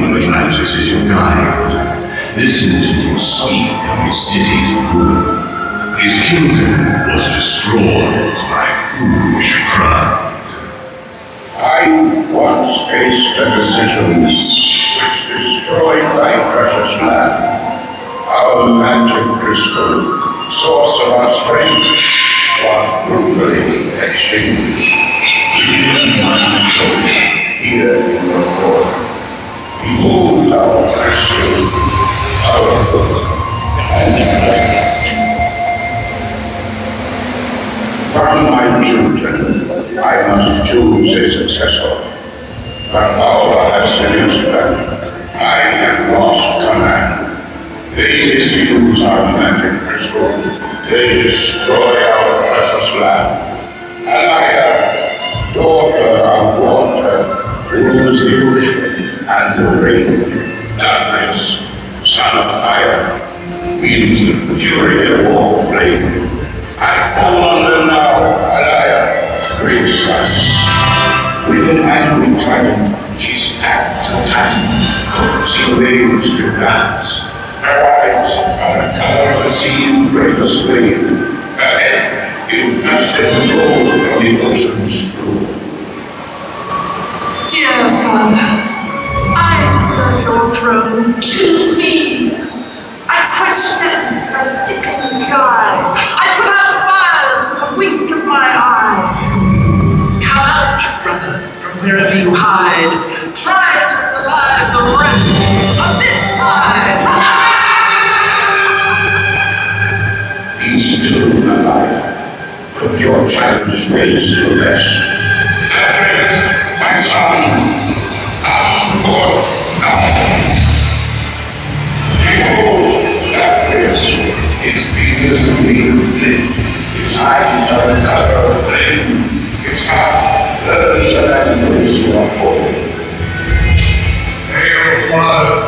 of Atlantis is your guide. Listen to him speak of his city's ruin. His kingdom was destroyed by foolish pride. I once faced a decision which destroyed my precious land. Our magic crystal, source of our strength, was brutally extinguished. Within my story, here in the fort, behold our crystal, our book, and neglect. From my children, I must choose a successor. But power has seduced them. I have lost command. They misuse our magic crystal. They destroy our precious land. Alaya, daughter of water, rules the ocean and the rain. Darkness, son of fire, wields the fury of all flame. I call on them now, Alaya, grace us. With an angry trident, she stabs her time, coaxing waves to dance. Her eyes are the color of the sea's greatest wave. Her head is dusted with gold from the ocean's floor. Dear Father, I deserve your throne. Choose me. I quench distance by dipping the sky. I put out fires with a wink of my eye. Come out, brother, from wherever you hide. Try to survive the wrath of this tide. Be still, Alaya. Put your childish ways to rest. Atlantis, my son, come forth now. Behold, Atlantis, his fingers are made of flint, his eyes are the color of flame, his heart burns an embers you are born. Hail, Father,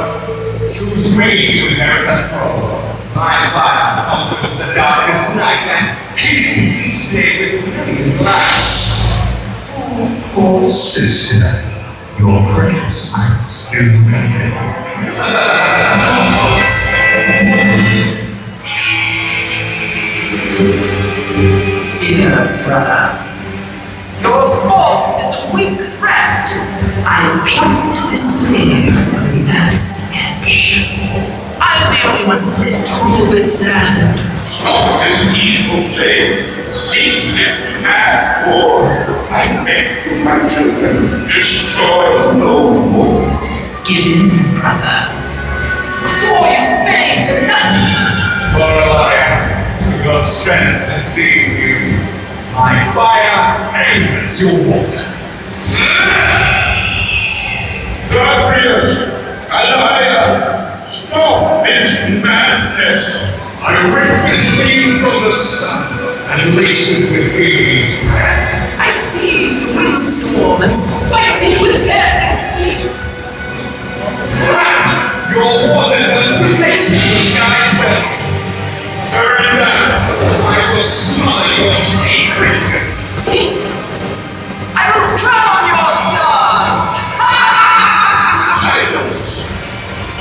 choose me to inherit the throne. My fire conquers the darkest night and kisses each day with million lights. Oh, poor sister, your precious ice is melting. Dear brother, your force is a weak threat. I plucked this wave from the earth's edge. I'm the only one fit to rule this land. Stop this evil play. Cease this mad war. I beg you, my children, destroy no more. Give in, brother, before you fade to nothing. Alaya, to your strength deceive you. My fire enters your water. Gabrius, Alaya, stop this madness. I rip this beam from the sun and lace it with Hades' breath. I seized a windstorm and spiked it with piercing sleet. Your water turns to lace in the sky's well. Surrender, I will smother your secret. Cease! I will drown your stars! Silence.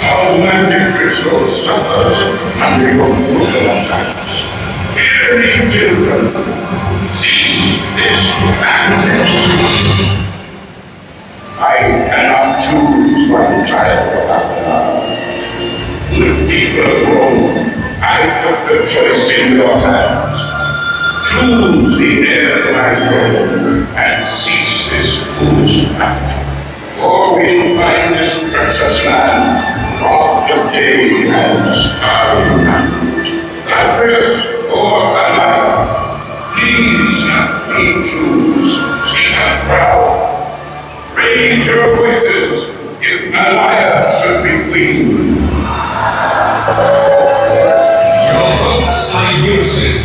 Our magic crystal suffers under your brutal attacks. Hear me, children. Cease this madness. I cannot choose one child after another. The people of Rome, I put the choice in your hands. Choose the heir to my throne and cease this foolish act. Or we'll find this precious land robbed of day and starving night. Gabrius or Alaya, please help me choose. Speak up proud. Raise your voices if Alaya should be queen. Your hopes are useless.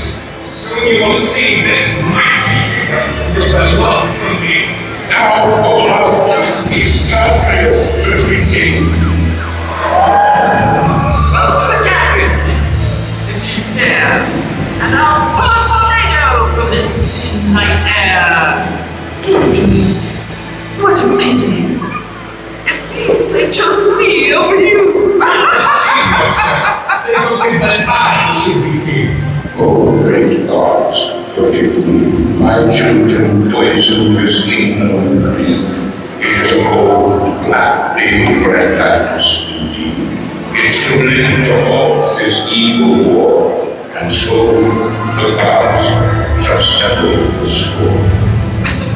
Soon you will see this mighty figure you belong to me. Now hold out if Gabrius should be king. Vote for Gabrius, if you dare, and I'll pull a tornado from this thin night air. Gabrius, what a pity. It seems they've chosen me over you. They don't think that I should be here. Oh, great gods, forgive me. My children poisoned this kingdom with greed. It is a cold, black day for Atlantis, indeed. It's too late to halt this evil war, and so the gods shall settle the score.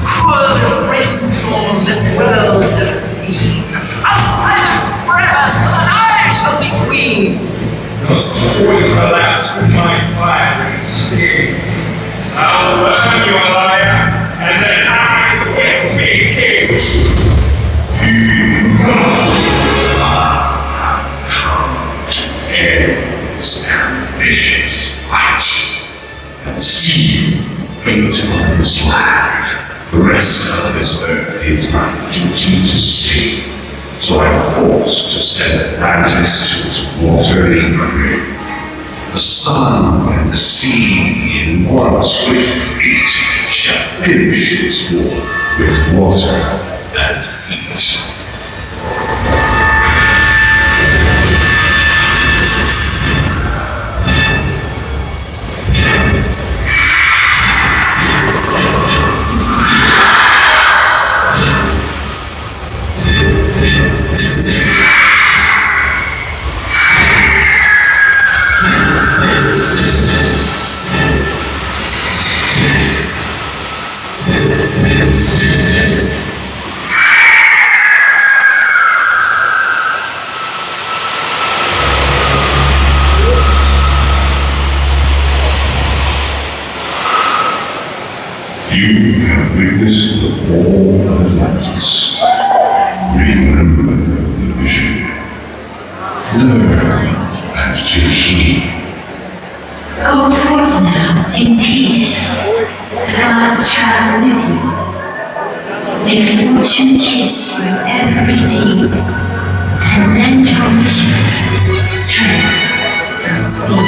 Cruelest brainstorm this world's ever seen. I'll silence forever so that I shall be queen. Before you collapse to my fiery sting, I'll burn you a liar, and then I will be king. This ambitious fight and see you built upon this land. The rest of this earth is my duty to see. So I'm forced to send Atlantis to its watery grave. The sun and the sea in one swift beat shall finish this war with water and heat. You have witnessed the Fall of Atlantis. Remember the vision. Learn and take heed. Go forth now in peace. The gods travel with you. May fortune kiss your every deed and lend your wishes strength and speed.